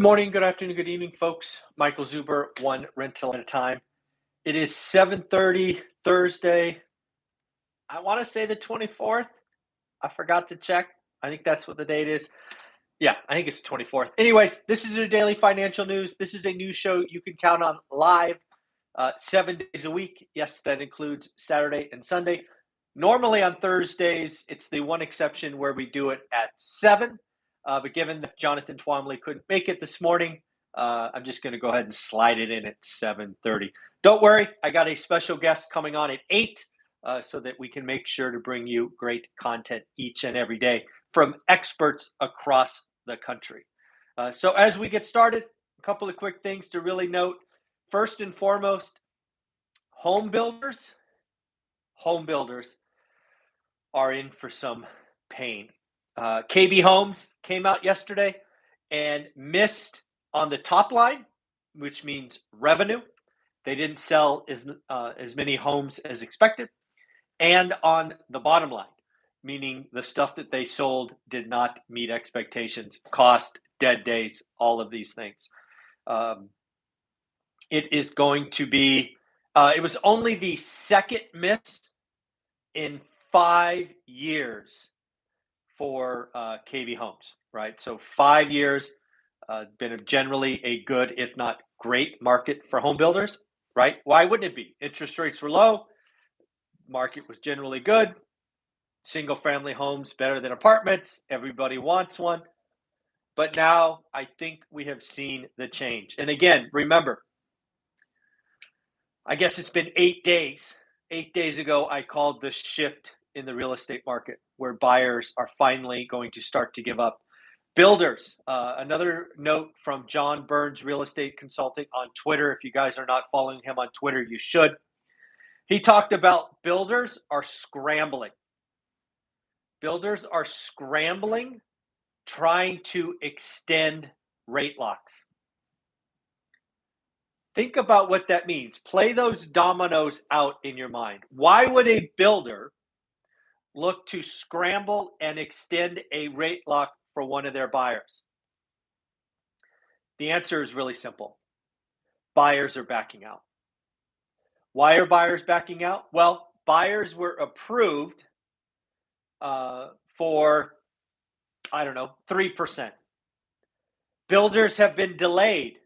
Good morning, good afternoon, good evening, folks. Michael Zuber, one rental at a time. It is 7:30 Thursday. I want to say the 24th. I forgot to check. I think that's what the date is. Yeah, I think it's the 24th. Anyways, this is your daily financial news. This is a news show you can count on live 7 days a week. Yes, that includes Saturday and Sunday. Normally on Thursdays, it's the one exception where we do it at 7. But given that Jonathan Twomley couldn't make it this morning, I'm just going to go ahead and slide it in at 7:30. Don't worry, I got a special guest coming on at 8 so that we can make sure to bring you great content each and every day from experts across the country. So as we get started, a couple of quick things to really note. First and foremost, home builders are in for some pain. KB Homes came out yesterday and missed on the top line, which means revenue. They didn't sell as many homes as expected. And on the bottom line, meaning the stuff that they sold did not meet expectations, cost, dead days, all of these things. It is going to be, it was only the second miss in 5 years for KB Homes, right? So 5 years, been generally a good, if not great, market for home builders, right? Why wouldn't it be? Interest rates were low, market was generally good, single family homes better than apartments, everybody wants one. But now I think we have seen the change. And again, remember, I guess it's been 8 days. 8 days ago, I called the shift in the real estate market where buyers are finally going to start to give up. Builders, another note from John Burns Real Estate Consulting on Twitter. If you guys are not following him on Twitter, you should. He talked about builders are scrambling. Builders are scrambling, trying to extend rate locks. Think about what that means. Play those dominoes out in your mind. Why would a builder look to scramble and extend a rate lock for one of their buyers? The answer is really simple. Buyers are backing out. Why are buyers backing out? Well, buyers were approved for, 3%. Builders have been delayed.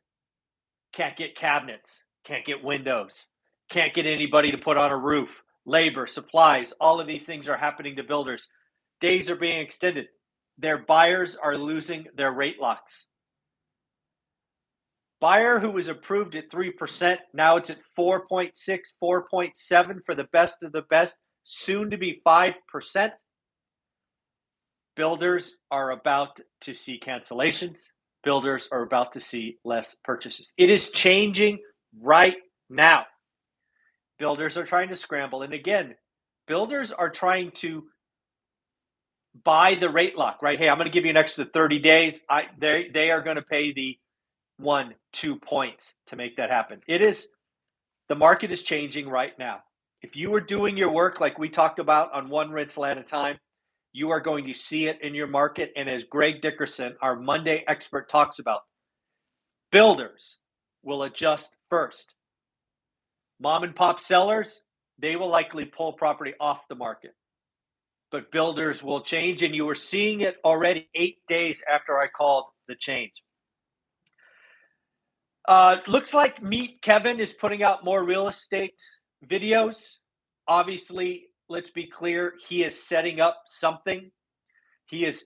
Can't get cabinets, can't get windows, can't get anybody to put on a roof, labor, supplies, all of these things are happening to builders. Days are being extended. Their buyers are losing their rate locks. Buyer who was approved at 3%, now it's at 4.6, 4.7 for the best of the best, soon to be 5%. Builders are about to see cancellations. Builders are about to see less purchases. It is changing right now. Builders are trying to scramble. And again, builders are trying to buy the rate lock, right? Hey, I'm going to give you an extra 30 days. They are going to pay the 1-2 points to make that happen. The market is changing right now. If you were doing your work like we talked about on one rental at a time, you are going to see it in your market. And as Greg Dickerson, our Monday expert, talks about, builders will adjust first. Mom and pop sellers, they will likely pull property off the market. But builders will change, and you were seeing it already 8 days after I called the change. Looks like Meet Kevin is putting out more real estate videos. Obviously, let's be clear, he is setting up something. He is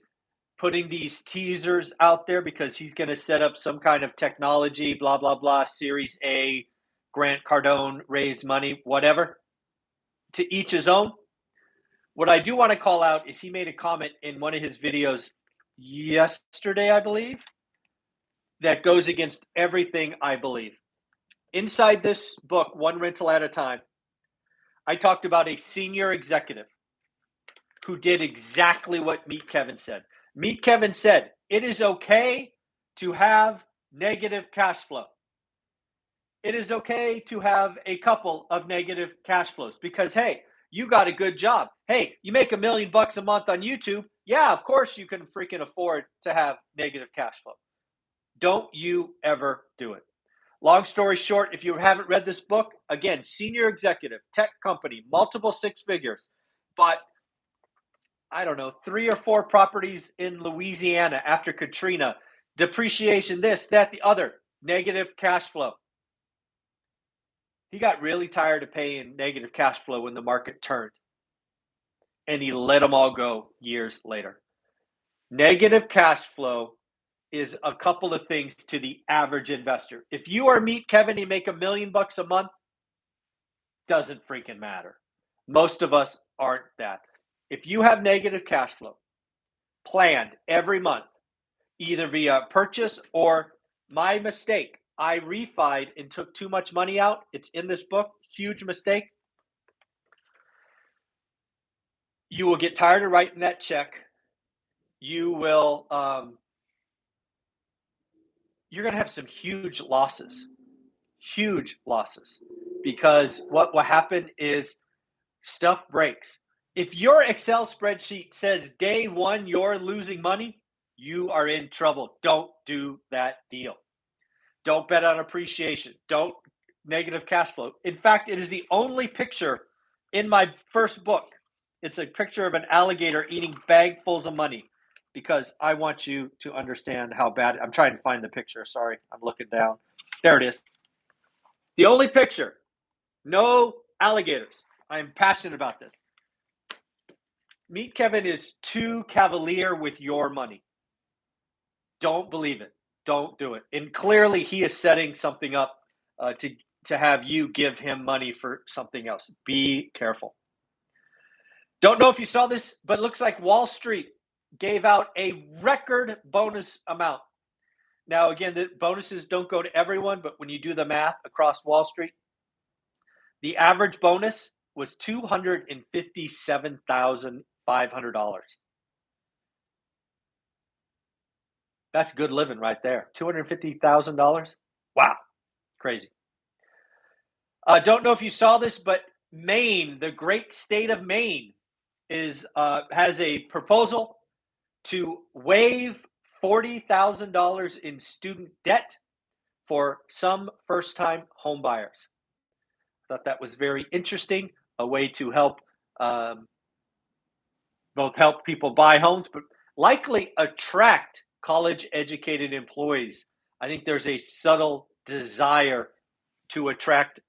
putting these teasers out there because he's going to set up some kind of technology, blah, blah, blah, Series A, Grant Cardone, raise money, whatever. To each his own. What I do want to call out is he made a comment in one of his videos yesterday, I believe, that goes against everything I believe. Inside this book, One Rental at a Time, I talked about a senior executive who did exactly what Meet Kevin said. Meet Kevin said, it is okay to have negative cash flow. It is okay to have a couple of negative cash flows because, hey, you got a good job. Hey, you make $1 million a month on YouTube. Yeah, of course you can freaking afford to have negative cash flow. Don't you ever do it. Long story short, if you haven't read this book, again, senior executive, tech company, multiple six figures, but I don't know, 3 or 4 properties in Louisiana after Katrina, depreciation, this, that, the other, negative cash flow. He got really tired of paying negative cash flow when the market turned, and he let them all go years later. Negative cash flow is a couple of things to the average investor. If you are Meet Kevin, you make $1 million a month, doesn't freaking matter. Most of us aren't that. If you have negative cash flow planned every month, either via purchase or my mistake, I refied and took too much money out. It's in this book, huge mistake. You will get tired of writing that check. You will, you're going to have some huge losses, because what will happen is stuff breaks. If your Excel spreadsheet says day one you're losing money, you are in trouble. Don't do that deal. Don't bet on appreciation. Don't negative cash flow. In fact, it is the only picture in my first book. It's a picture of an alligator eating bagfuls of money, because I want you to understand how bad. I'm trying to find the picture. Sorry, I'm looking down. There it is. The only picture. No alligators. I'm passionate about this. Meet Kevin is too cavalier with your money. Don't believe it. Don't do it. And clearly he is setting something up to have you give him money for something else. Be careful. Don't know if you saw this, but it looks like Wall Street gave out a record bonus amount. Now, again, the bonuses don't go to everyone, but when you do the math across Wall Street, the average bonus was $257,500. That's good living right there. $250,000. Wow, crazy. Don't know if you saw this, but Maine, the great state of Maine, has a proposal to waive $40,000 in student debt for some first-time home buyers. I thought that was very interesting, a way to help both help people buy homes, but likely attract college-educated employees. I think there's a subtle desire to attract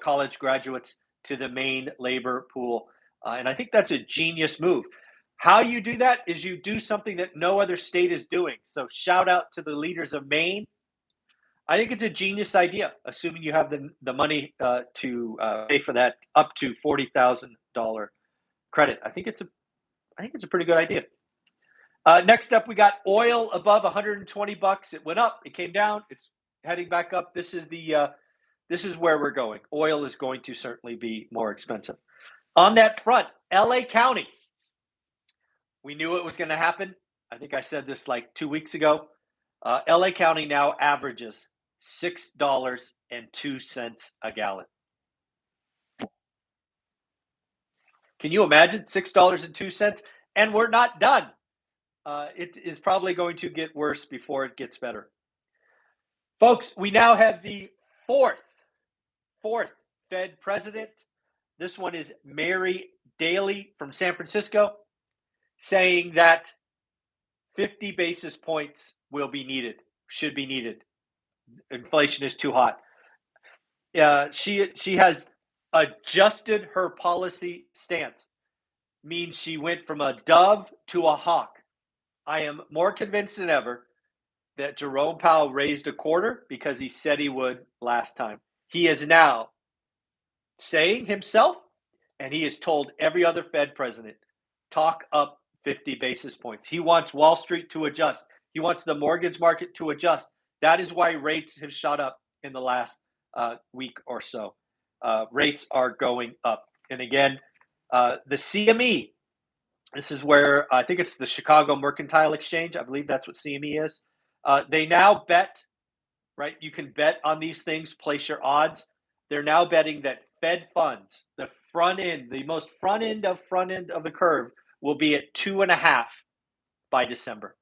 college graduates to the Maine labor pool. And I think that's a genius move. How you do that is you do something that no other state is doing. So shout out to the leaders of Maine. I think it's a genius idea, assuming you have the money to pay for that up to $40,000 credit. I think it's a pretty good idea. Next up, we got oil above $120. It went up, it came down, it's heading back up. This is where we're going. Oil is going to certainly be more expensive. On that front, LA County. We knew it was going to happen. I think I said this like 2 weeks ago. LA County now averages $6.02 a gallon. Can you imagine $6.02? And we're not done. It is probably going to get worse before it gets better. Folks, we now have the fourth Fed president. This one is Mary Daly from San Francisco, saying that 50 basis points should be needed. Inflation is too hot. She has adjusted her policy stance. Means she went from a dove to a hawk. I am more convinced than ever that Jerome Powell raised a quarter because he said he would last time. He is now saying himself, and he has told every other Fed president, talk up 50 basis points. He wants Wall Street to adjust. He wants the mortgage market to adjust. That is why rates have shot up in the last week or so. Rates are going up. And again, the CME, this is where I think it's the Chicago Mercantile Exchange. I believe that's what CME is. They now bet, right? You can bet on these things, place your odds. They're now betting that Fed funds, the most front end of the curve, will be at 2.5 by December.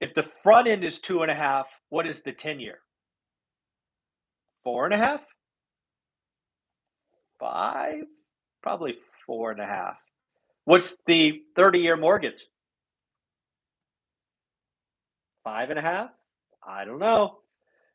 If the front end is 2.5, what is the 10-year? 4.5? 5? Probably 4.5. What's the 30-year mortgage? 5.5? I don't know.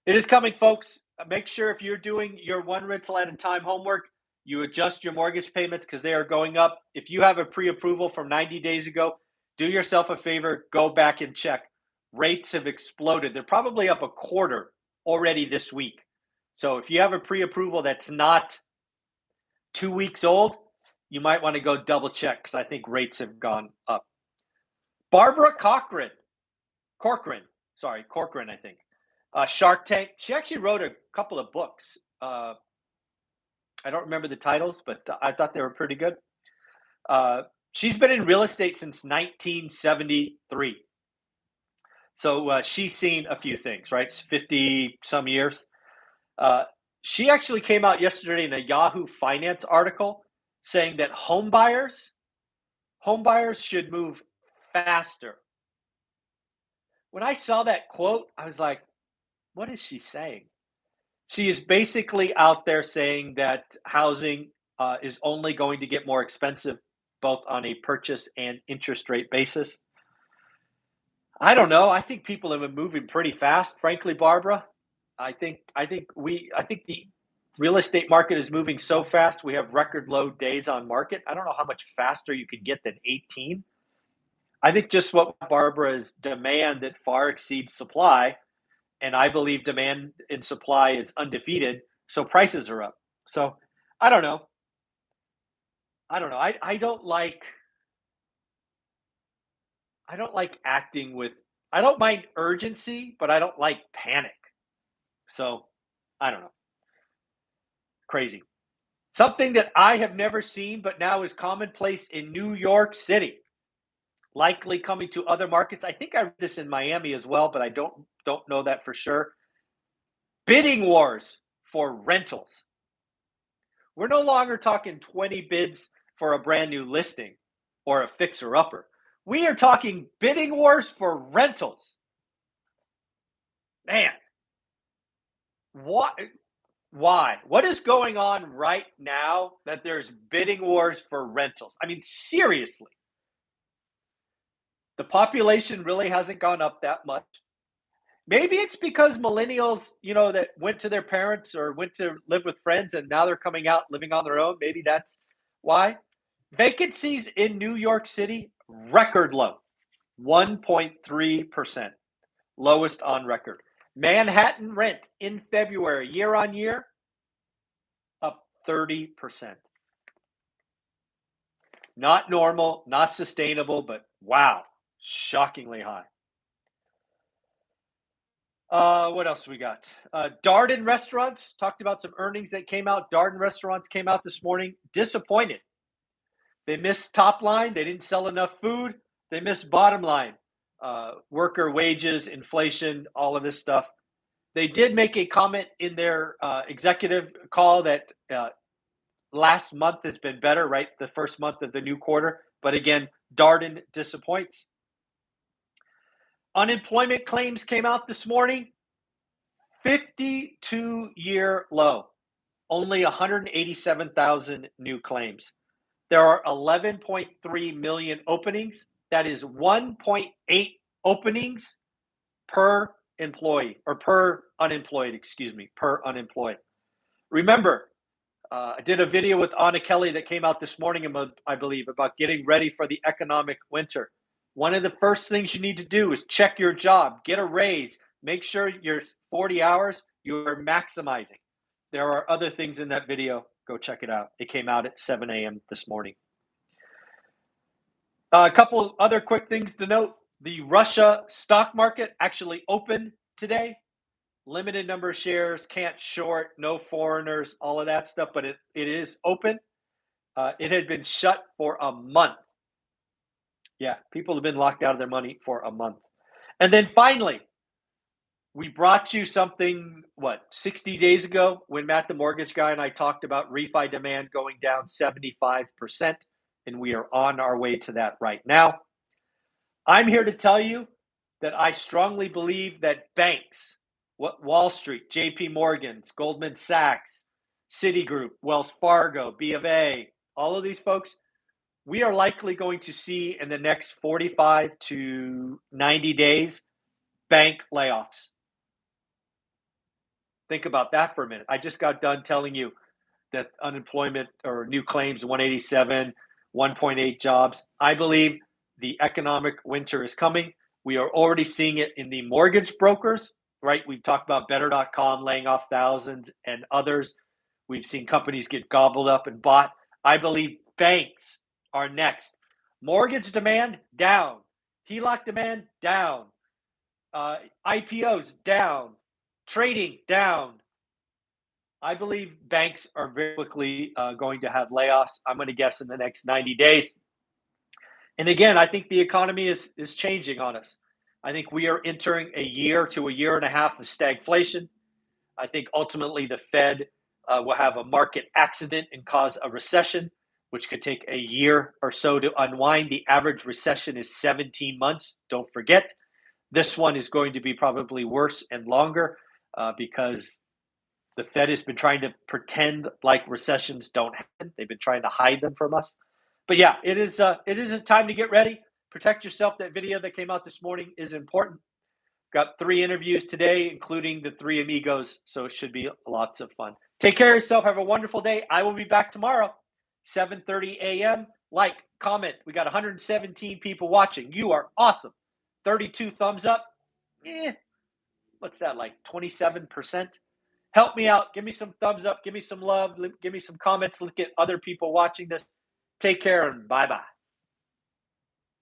It is coming, folks. Make sure if you're doing your one rental at a time homework, you adjust your mortgage payments because they are going up. If you have a pre-approval from 90 days ago, do yourself a favor, go back and check. Rates have exploded. They're probably up a quarter already this week. So if you have a pre-approval that's not 2 weeks old, you might want to go double check because I think rates have gone up. Barbara Cochrane, I think. Shark Tank. She actually wrote a couple of books. I don't remember the titles, but I thought they were pretty good. She's been in real estate since 1973. So she's seen a few things, right? 50 some years. She actually came out yesterday in a Yahoo Finance article saying that home buyers should move faster. When I saw that quote, I was like, what is she saying? She is basically out there saying that housing is only going to get more expensive, both on a purchase and interest rate basis. I don't know. I think people have been moving pretty fast, frankly, Barbara. I think the real estate market is moving so fast. We have record low days on market. I don't know how much faster you could get than 18. I think just what Barbara is demand that far exceeds supply. And I believe demand and supply is undefeated, so prices are up. So I don't know. I don't like acting with. I don't mind urgency, but I don't like panic. So I don't know. Crazy. Something that I have never seen, but now is commonplace in New York City. Likely coming to other markets. I think I read this in Miami as well, but I don't know that for sure. Bidding wars for rentals. We're no longer talking 20 bids for a brand new listing or a fixer-upper. We are talking bidding wars for rentals. Man, what? Why? What is going on right now that there's bidding wars for rentals? I mean, seriously. The population really hasn't gone up that much. Maybe it's because millennials, that went to their parents or went to live with friends and now they're coming out living on their own. Maybe that's why. Vacancies in New York City, record low, 1.3%, lowest on record. Manhattan rent in February, year on year, up 30%. Not normal, not sustainable, but wow, shockingly high. What else we got? Darden Restaurants, talked about some earnings that came out. Darden Restaurants came out this morning, disappointed. They missed top line. They didn't sell enough food. They missed bottom line. Worker wages, inflation, all of this stuff. They did make a comment in their executive call that last month has been better, right? The first month of the new quarter. But again, Darden disappoints. Unemployment claims came out this morning. 52-year low. Only 187,000 new claims. There are 11.3 million openings. That is 1.8 openings per employee, or per unemployed. Remember, I did a video with Anna Kelly that came out this morning, I believe, about getting ready for the economic winter. One of the first things you need to do is check your job, get a raise, make sure your 40 hours you are maximizing. There are other things in that video. Go check it out. It came out at 7 a.m. this morning. A couple other quick things to note. The Russia stock market actually opened today. Limited number of shares, can't short, no foreigners, all of that stuff, but it is open. It had been shut for a month. Yeah, people have been locked out of their money for a month. And then finally, we brought you something, 60 days ago when Matt the Mortgage Guy and I talked about refi demand going down 75%, and we are on our way to that right now. I'm here to tell you that I strongly believe that banks, what Wall Street, JP Morgan's, Goldman Sachs, Citigroup, Wells Fargo, B of A, all of these folks, we are likely going to see in the next 45 to 90 days bank layoffs. Think about that for a minute. I just got done telling you that unemployment or new claims 187, 1.8 jobs. I believe the economic winter is coming. We are already seeing it in the mortgage brokers, right? We've talked about Better.com laying off thousands and others. We've seen companies get gobbled up and bought. I believe banks are next. Mortgage demand down. HELOC demand down. IPOs down. Trading down. I believe banks are very quickly going to have layoffs. I'm going to guess in the next 90 days. And again, I think the economy is changing on us. I think we are entering a year to a year and a half of stagflation. I think ultimately the Fed will have a market accident and cause a recession, which could take a year or so to unwind. The average recession is 17 months. Don't forget, this one is going to be probably worse and longer because the Fed has been trying to pretend like recessions don't happen. They've been trying to hide them from us. But yeah, it is a time to get ready. Protect yourself. That video that came out this morning is important. Got 3 interviews today, including the 3 amigos. So it should be lots of fun. Take care of yourself. Have a wonderful day. I will be back tomorrow, 7:30 a.m. Like, comment. We got 117 people watching. You are awesome. 32 thumbs up. What's that, like 27%? Help me out. Give me some thumbs up. Give me some love. Give me some comments. Look at other people watching this. Take care and bye-bye.